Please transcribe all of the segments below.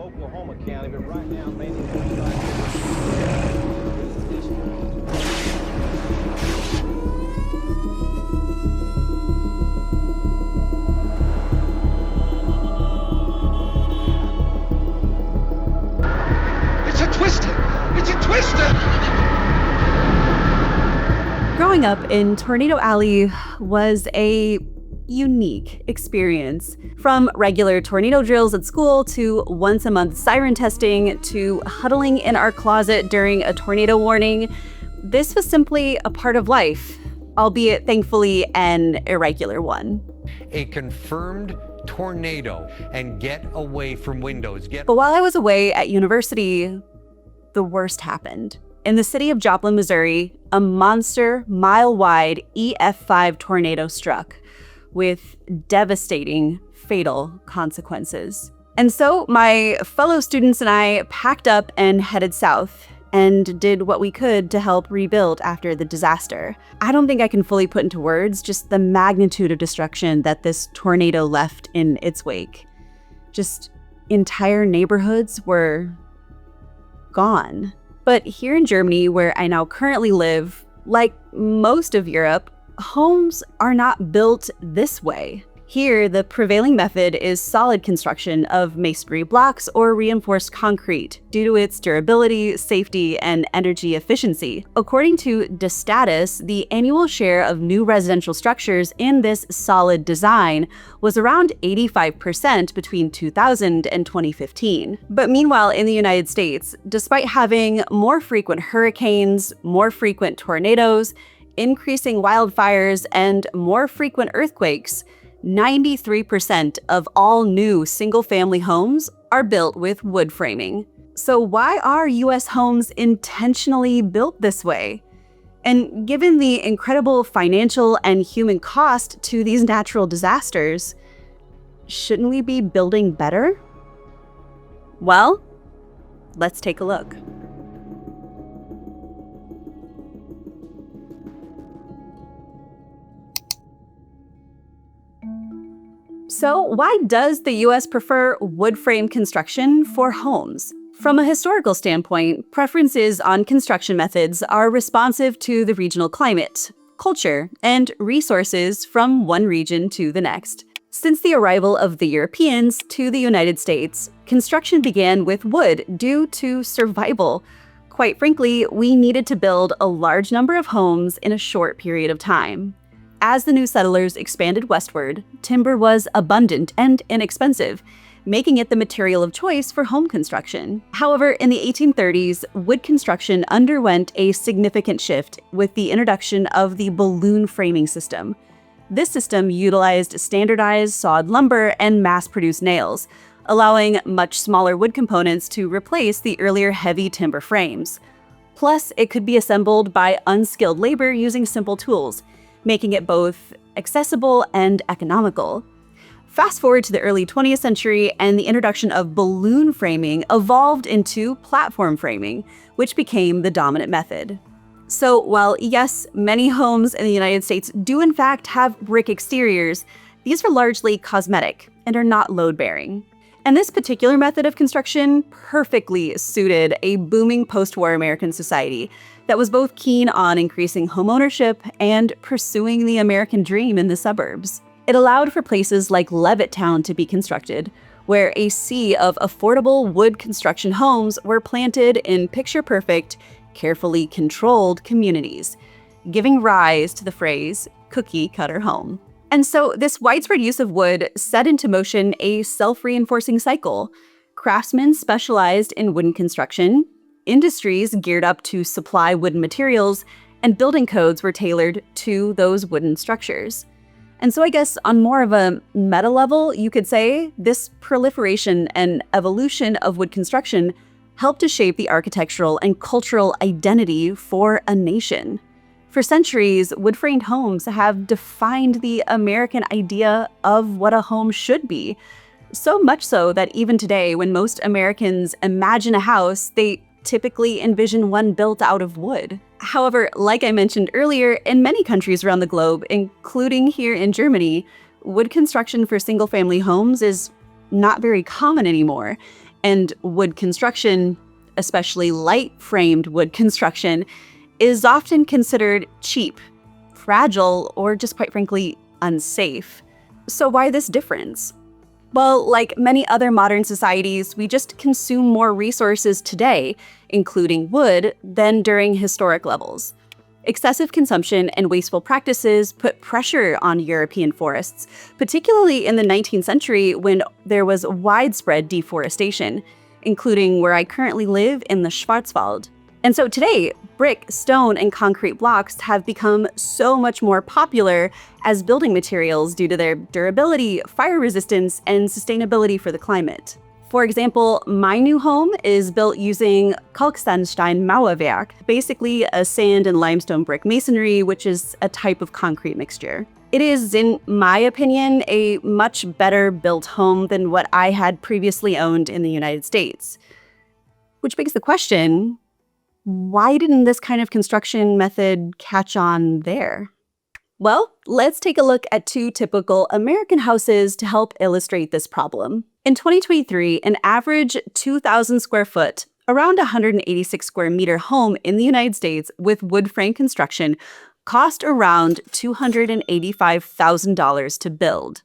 Oklahoma County, but right now mainly It's a twister! It's a twister! Growing up in Tornado Alley was a unique experience. From regular tornado drills at school to once-a-month siren testing to huddling in our closet during a tornado warning, this was simply a part of life, albeit thankfully an irregular one. A confirmed tornado and get away from windows. But while I was away at university, the worst happened. In the city of Joplin, Missouri, a monster, mile-wide EF5 tornado struck, with devastating, fatal consequences. And so my fellow students and I packed up and headed south and did what we could to help rebuild after the disaster. I don't think I can fully put into words just the magnitude of destruction that this tornado left in its wake. Just entire neighborhoods were gone. But here in Germany, where I now currently live, like most of Europe, homes are not built this way. Here, the prevailing method is solid construction of masonry blocks or reinforced concrete due to its durability, safety, and energy efficiency. According to the Status, the annual share of new residential structures in this solid design was around 85% between 2000 and 2015. But meanwhile, in the United States, despite having more frequent hurricanes, more frequent tornadoes, increasing wildfires, and more frequent earthquakes, 93% of all new single-family homes are built with wood framing. So why are US homes intentionally built this way? And given the incredible financial and human cost to these natural disasters, shouldn't we be building better? Well, let's take a look. So why does the US prefer wood frame construction for homes? From a historical standpoint, preferences on construction methods are responsive to the regional climate, culture, and resources from one region to the next. Since the arrival of the Europeans to the United States, construction began with wood due to survival. Quite frankly, we needed to build a large number of homes in a short period of time. As the new settlers expanded westward, timber was abundant and inexpensive, making it the material of choice for home construction. However, in the 1830s, wood construction underwent a significant shift with the introduction of the balloon framing system. This system utilized standardized sawed lumber and mass-produced nails, allowing much smaller wood components to replace the earlier heavy timber frames. Plus, it could be assembled by unskilled labor using simple tools, making it both accessible and economical. Fast forward to the early 20th century, and the introduction of balloon framing evolved into platform framing, which became the dominant method. So while yes, many homes in the United States do in fact have brick exteriors, these are largely cosmetic and are not load-bearing. And this particular method of construction perfectly suited a booming post-war American society that was both keen on increasing homeownership and pursuing the American dream in the suburbs. It allowed for places like Levittown to be constructed, where a sea of affordable wood construction homes were planted in picture-perfect, carefully controlled communities, giving rise to the phrase cookie-cutter home. And so this widespread use of wood set into motion a self-reinforcing cycle. Craftsmen specialized in wooden construction, industries geared up to supply wooden materials, and building codes were tailored to those wooden structures. And so I guess on more of a meta level, you could say this proliferation and evolution of wood construction helped to shape the architectural and cultural identity for a nation. For centuries, wood-framed homes have defined the American idea of what a home should be. So much so that even today, when most Americans imagine a house, they typically envision one built out of wood. However, like I mentioned earlier, in many countries around the globe, including here in Germany, wood construction for single-family homes is not very common anymore. And wood construction, especially light-framed wood construction, is often considered cheap, fragile, or just quite frankly, unsafe. So why this difference? Well, like many other modern societies, we just consume more resources today, including wood, than during historic levels. Excessive consumption and wasteful practices put pressure on European forests, particularly in the 19th century when there was widespread deforestation, including where I currently live in the S𝗨𝗣𝗣𝗢𝗥𝗧. And so today, brick, stone, and concrete blocks have become so much more popular as building materials due to their durability, fire resistance, and sustainability for the climate. For example, my new home is built using S𝗨𝗣𝗣𝗢𝗥𝗧, basically a sand and limestone brick masonry, which is a type of concrete mixture. It is, in my opinion, a much better built home than what I had previously owned in the United States. Which begs the question, why didn't this kind of construction method catch on there? Well, let's take a look at two typical American houses to help illustrate this problem. In 2023, an average 2,000 square foot, around 186 square meter home in the United States with wood frame construction cost around $285,000 to build.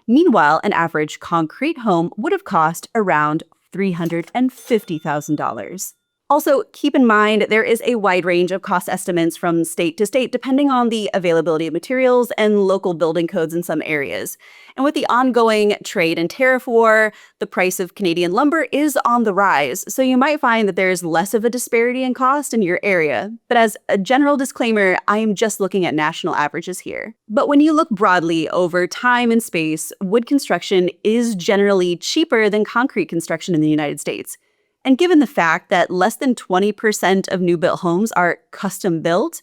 Meanwhile, an average concrete home would have cost around $350,000. Also, keep in mind there is a wide range of cost estimates from state to state depending on the availability of materials and local building codes in some areas. And with the ongoing trade and tariff war, the price of Canadian lumber is on the rise, so you might find that there's less of a disparity in cost in your area. But as a general disclaimer, I am just looking at national averages here. But when you look broadly over time and space, wood construction is generally cheaper than concrete construction in the United States. And given the fact that less than 20% of new-built homes are custom-built,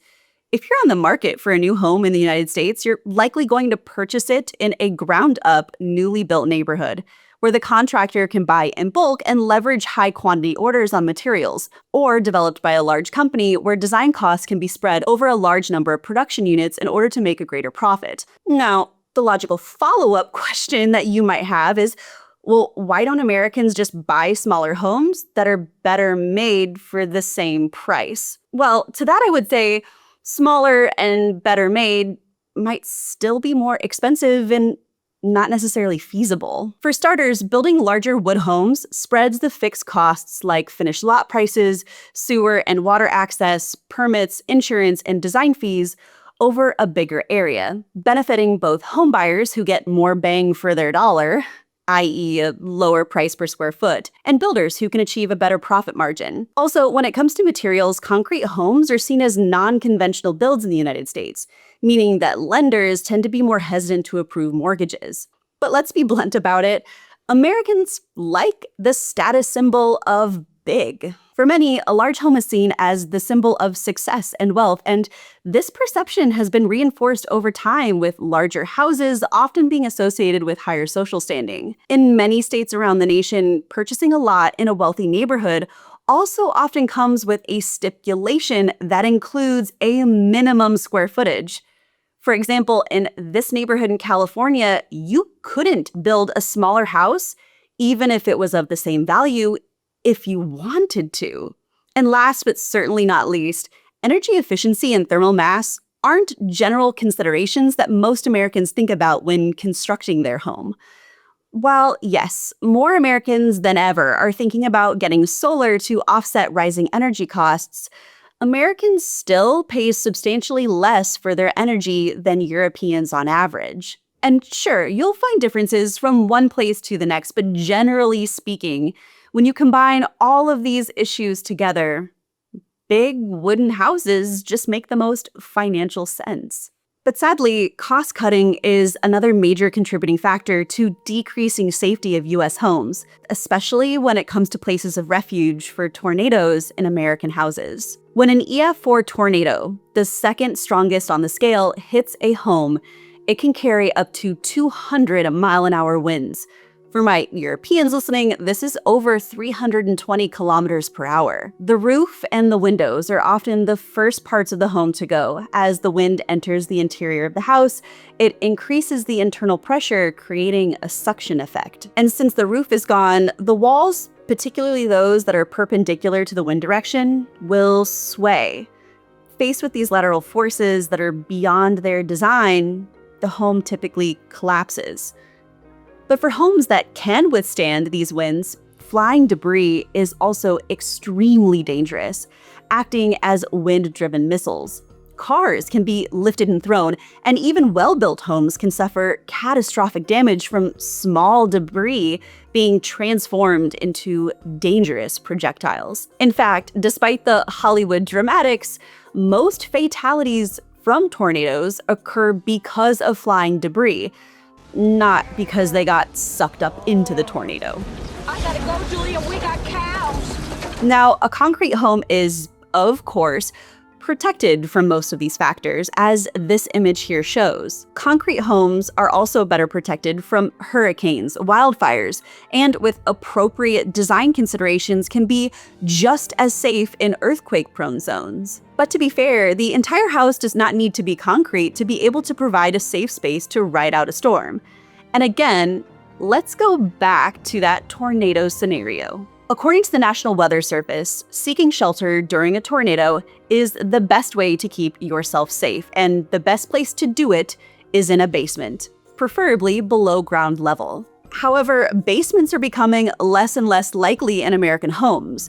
if you're on the market for a new home in the United States, you're likely going to purchase it in a ground-up, newly built neighborhood, where the contractor can buy in bulk and leverage high-quantity orders on materials, or developed by a large company where design costs can be spread over a large number of production units in order to make a greater profit. Now, the logical follow-up question that you might have is, well, why don't Americans just buy smaller homes that are better made for the same price? Well, to that I would say smaller and better made might still be more expensive and not necessarily feasible. For starters, building larger wood homes spreads the fixed costs like finished lot prices, sewer and water access, permits, insurance, and design fees over a bigger area, benefiting both homebuyers who get more bang for their dollar, i.e. a lower price per square foot, and builders who can achieve a better profit margin. Also, when it comes to materials, concrete homes are seen as non-conventional builds in the United States, meaning that lenders tend to be more hesitant to approve mortgages. But let's be blunt about it, Americans like the status symbol of big. For many, a large home is seen as the symbol of success and wealth, and this perception has been reinforced over time with larger houses often being associated with higher social standing. In many states around the nation, purchasing a lot in a wealthy neighborhood also often comes with a stipulation that includes a minimum square footage. For example, in this neighborhood in California, you couldn't build a smaller house, even if it was of the same value, if you wanted to. And last but certainly not least, energy efficiency and thermal mass aren't general considerations that most Americans think about when constructing their home. While, yes, more Americans than ever are thinking about getting solar to offset rising energy costs, Americans still pay substantially less for their energy than Europeans on average. And sure, you'll find differences from one place to the next, but generally speaking, when you combine all of these issues together, big wooden houses just make the most financial sense. But sadly, cost-cutting is another major contributing factor to decreasing safety of U.S. homes, especially when it comes to places of refuge for tornadoes in American houses. When an EF4 tornado, the second strongest on the scale, hits a home, it can carry up to 200 mile-an-hour winds. For my Europeans listening, this is over 320 kilometers per hour. The roof and the windows are often the first parts of the home to go. As the wind enters the interior of the house, it increases the internal pressure, creating a suction effect. And since the roof is gone, the walls, particularly those that are perpendicular to the wind direction, will sway. Faced with these lateral forces that are beyond their design, the home typically collapses. But for homes that can withstand these winds, flying debris is also extremely dangerous, acting as wind-driven missiles. Cars can be lifted and thrown, and even well-built homes can suffer catastrophic damage from small debris being transformed into dangerous projectiles. In fact, despite the Hollywood dramatics, most fatalities from tornadoes occur because of flying debris, not because they got sucked up into the tornado. I gotta go, Julia, we got cows. Now, a concrete home is, of course, protected from most of these factors, as this image here shows. Concrete homes are also better protected from hurricanes, wildfires, and with appropriate design considerations can be just as safe in earthquake-prone zones. But to be fair, the entire house does not need to be concrete to be able to provide a safe space to ride out a storm. And again, let's go back to that tornado scenario. According to the National Weather Service, seeking shelter during a tornado is the best way to keep yourself safe, and the best place to do it is in a basement, preferably below ground level. However, basements are becoming less and less likely in American homes,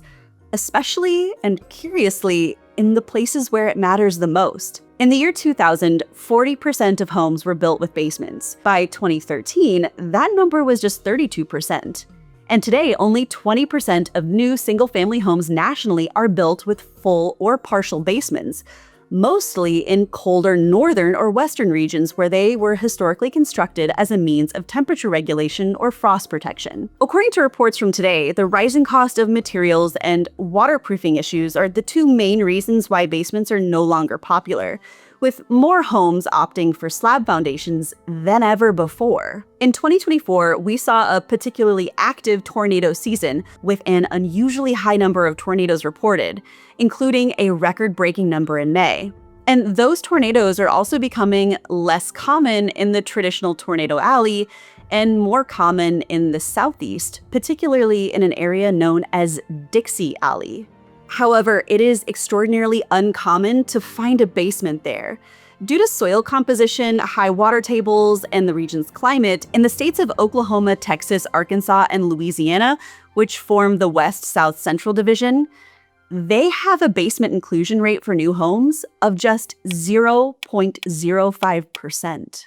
especially and curiously in the places where it matters the most. In the year 2000, 40% of homes were built with basements. By 2013, that number was just 32%. And today, only 20% of new single-family homes nationally are built with full or partial basements, mostly in colder northern or western regions where they were historically constructed as a means of temperature regulation or frost protection. According to reports from today, the rising cost of materials and waterproofing issues are the two main reasons why basements are no longer popular, with more homes opting for slab foundations than ever before. In 2024, we saw a particularly active tornado season with an unusually high number of tornadoes reported, including a record-breaking number in May. And those tornadoes are also becoming less common in the traditional tornado alley and more common in the southeast, particularly in an area known as Dixie Alley. However, it is extraordinarily uncommon to find a basement there. Due to soil composition, high water tables, and the region's climate, in the states of Oklahoma, Texas, Arkansas, and Louisiana, which form the West-South Central Division, they have a basement inclusion rate for new homes of just 0.05%.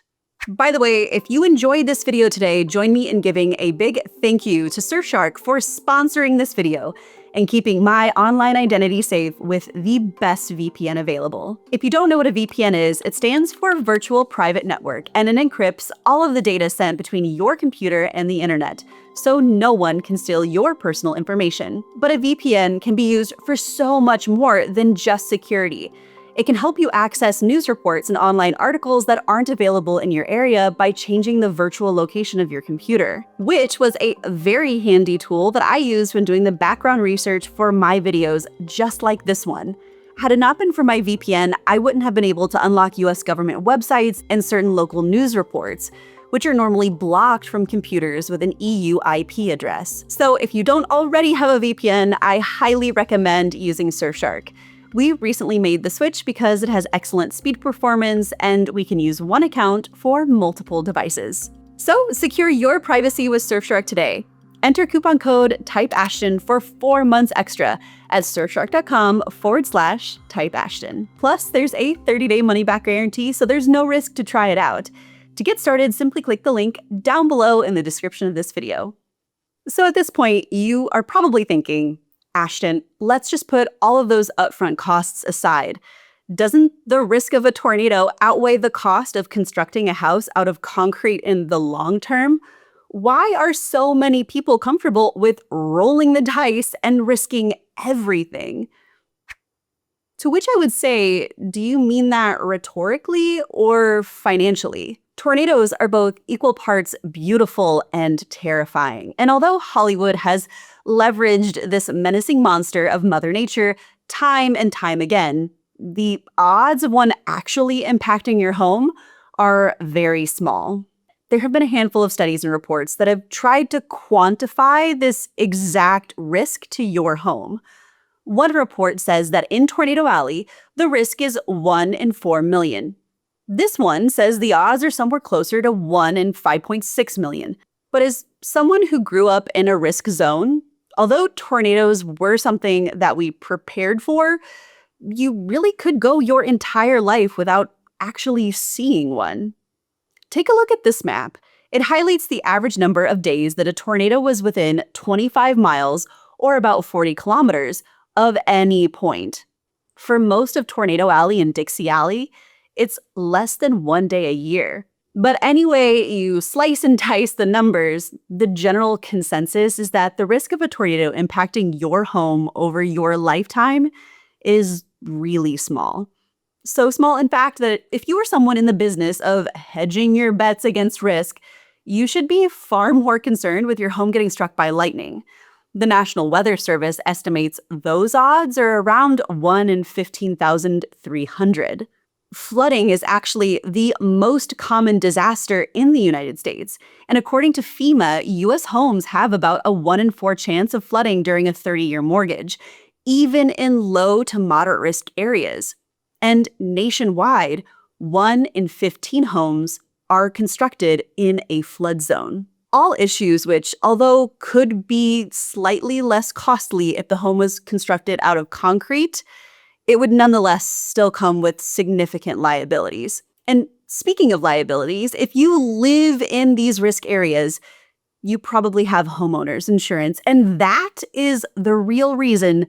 By the way, if you enjoyed this video today, join me in giving a big thank you to Surfshark for sponsoring this video and keeping my online identity safe with the best VPN available. If you don't know what a VPN is, it stands for Virtual Private Network, and it encrypts all of the data sent between your computer and the internet, so no one can steal your personal information. But a VPN can be used for so much more than just security. It can help you access news reports and online articles that aren't available in your area by changing the virtual location of your computer, which was a very handy tool that I used when doing the background research for my videos, just like this one. Had it not been for my VPN, I wouldn't have been able to unlock US government websites and certain local news reports, which are normally blocked from computers with an EU IP address. So if you don't already have a VPN, I highly recommend using Surfshark. We recently made the switch because it has excellent speed performance and we can use one account for multiple devices. So secure your privacy with Surfshark today. Enter coupon code TYPEASHTON for 4 months extra at surfshark.com/typeashton. Plus, there's a 30-day money-back guarantee, so there's no risk to try it out. To get started, simply click the link down below in the description of this video. So at this point, you are probably thinking, Ashton, let's just put all of those upfront costs aside. Doesn't the risk of a tornado outweigh the cost of constructing a house out of concrete in the long term? Why are so many people comfortable with rolling the dice and risking everything? To which I would say, do you mean that rhetorically or financially? Tornadoes are both equal parts beautiful and terrifying. And although Hollywood has leveraged this menacing monster of Mother Nature time and time again, the odds of one actually impacting your home are very small. There have been a handful of studies and reports that have tried to quantify this exact risk to your home. One report says that in Tornado Alley, the risk is 1 in 4 million. This one says the odds are somewhere closer to 1 in 5.6 million. But as someone who grew up in a risk zone, although tornadoes were something that we prepared for, you really could go your entire life without actually seeing one. Take a look at this map. It highlights the average number of days that a tornado was within 25 miles, or about 40 kilometers, of any point. For most of Tornado Alley and Dixie Alley, it's less than 1 day a year. But anyway you slice and dice the numbers, the general consensus is that the risk of a tornado impacting your home over your lifetime is really small. So small, in fact, that if you are someone in the business of hedging your bets against risk, you should be far more concerned with your home getting struck by lightning. The National Weather Service estimates those odds are around 1 in 15,300. Flooding is actually the most common disaster in the United States. And according to FEMA, U.S. homes have about a 1 in 4 chance of flooding during a 30-year mortgage, even in low to moderate risk areas. And nationwide, 1 in 15 homes are constructed in a flood zone. All issues which, although could be slightly less costly if the home was constructed out of concrete, it would nonetheless still come with significant liabilities. And speaking of liabilities, if you live in these risk areas, you probably have homeowners insurance, and that is the real reason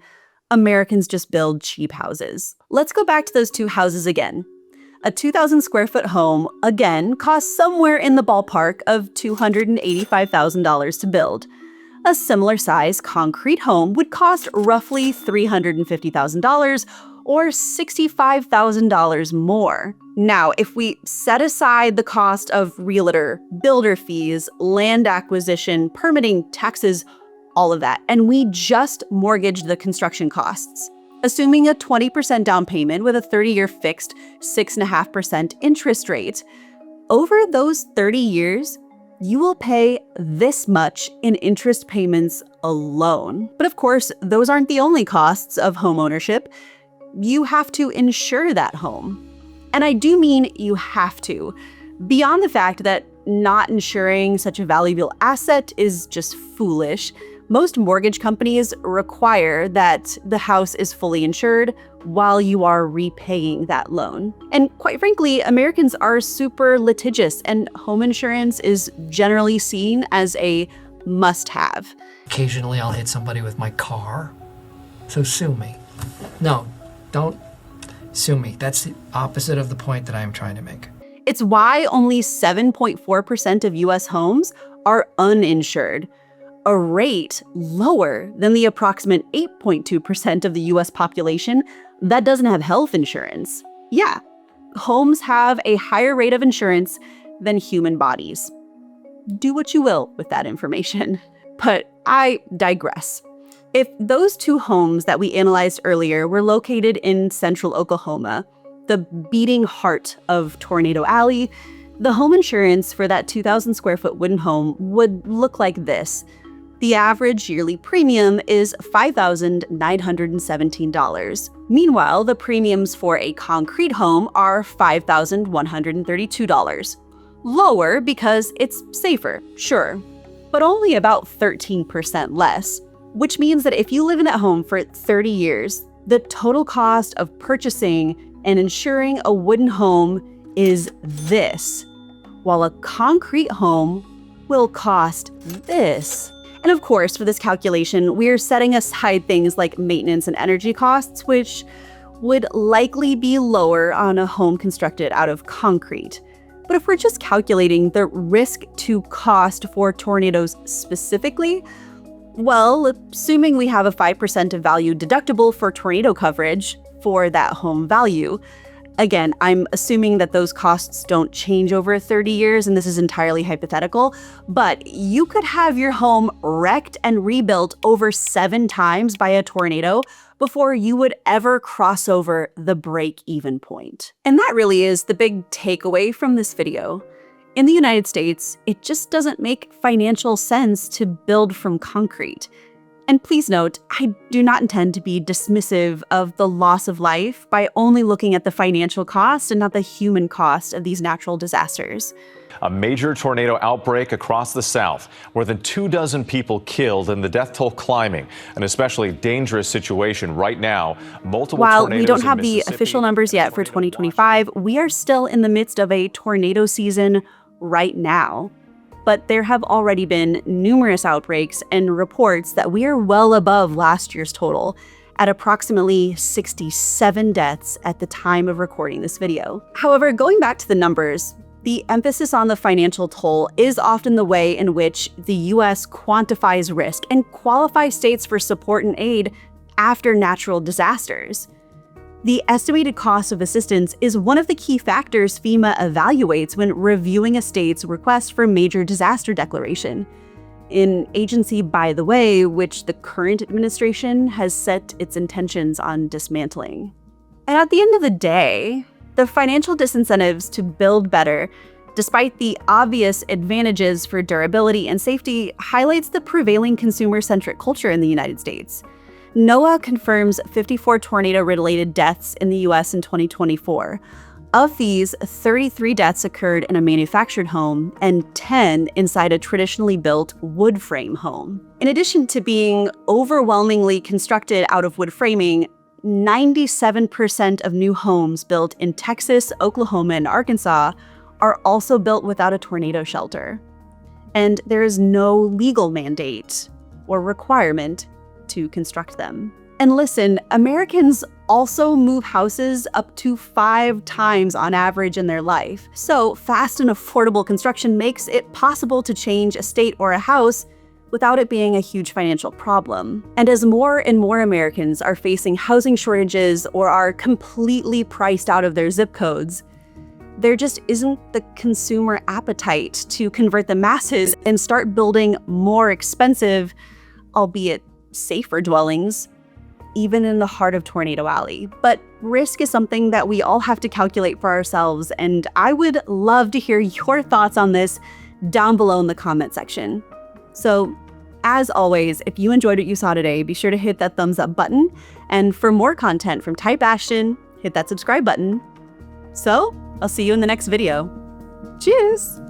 Americans just build cheap houses. Let's go back to those two houses again. A 2,000 square foot home, again, costs somewhere in the ballpark of $285,000 to build. A similar size concrete home would cost roughly $350,000 or $65,000 more. Now, if we set aside the cost of realtor, builder fees, land acquisition, permitting, taxes, all of that, and we just mortgaged the construction costs, assuming a 20% down payment with a 30-year fixed 6.5% interest rate, over those 30 years, you will pay this much in interest payments alone. But of course, those aren't the only costs of homeownership. You have to insure that home. And I do mean you have to. Beyond the fact that not insuring such a valuable asset is just foolish, most mortgage companies require that the house is fully insured while you are repaying that loan. And quite frankly, Americans are super litigious, and home insurance is generally seen as a must-have. Occasionally I'll hit somebody with my car, so sue me. No, don't sue me. That's the opposite of the point that I'm trying to make. It's why only 7.4% of US homes are uninsured, a rate lower than the approximate 8.2% of the US population that doesn't have health insurance. Yeah, homes have a higher rate of insurance than human bodies. Do what you will with that information. But I digress. If those two homes that we analyzed earlier were located in central Oklahoma, the beating heart of Tornado Alley, the home insurance for that 2,000 square foot wooden home would look like this. The average yearly premium is $5,917. Meanwhile, the premiums for a concrete home are $5,132. Lower because it's safer, sure, but only about 13% less, which means that if you live in that home for 30 years, the total cost of purchasing and insuring a wooden home is this, while a concrete home will cost this. And of course, for this calculation, we're setting aside things like maintenance and energy costs, which would likely be lower on a home constructed out of concrete. But if we're just calculating the risk to cost for tornadoes specifically, well, assuming we have a 5% of value deductible for tornado coverage for that home value, Again, I'm assuming that those costs don't change over 30 years, and this is entirely hypothetical, but you could have your home wrecked and rebuilt over 7 times by a tornado before you would ever cross over the break-even point. And that really is the big takeaway from this video. In the United States, it just doesn't make financial sense to build from concrete. And please note, I do not intend to be dismissive of the loss of life by only looking at the financial cost and not the human cost of these natural disasters. A major tornado outbreak across the South. More than 24 people killed and the death toll climbing. An especially dangerous situation right now. While we don't have the official numbers yet for 2025, we are still in the midst of a tornado season right now. But there have already been numerous outbreaks and reports that we are well above last year's total, at approximately 67 deaths at the time of recording this video. However, going back to the numbers, the emphasis on the financial toll is often the way in which the US quantifies risk and qualifies states for support and aid after natural disasters. The estimated cost of assistance is one of the key factors FEMA evaluates when reviewing a state's request for major disaster declaration. An agency, by the way, which the current administration has set its intentions on dismantling. And at the end of the day, the financial disincentives to build better, despite the obvious advantages for durability and safety, highlights the prevailing consumer-centric culture in the United States. NOAA confirms 54 tornado-related deaths in the US in 2024. Of these, 33 deaths occurred in a manufactured home and 10 inside a traditionally built wood frame home. In addition to being overwhelmingly constructed out of wood framing, 97% of new homes built in Texas, Oklahoma, and Arkansas are also built without a tornado shelter. And there is no legal mandate or requirement to construct them. And listen, Americans also move houses up to 5 times on average in their life. So fast and affordable construction makes it possible to change a state or a house without it being a huge financial problem. And as more and more Americans are facing housing shortages or are completely priced out of their zip codes, there just isn't the consumer appetite to convert the masses and start building more expensive, albeit safer dwellings, even in the heart of Tornado Alley. But risk is something that we all have to calculate for ourselves, and I would love to hear your thoughts on this down below in the comment section. So, as always, if you enjoyed what you saw today, be sure to hit that thumbs up button, and for more content from Type Ashton, hit that subscribe button. So, I'll see you in the next video. Cheers!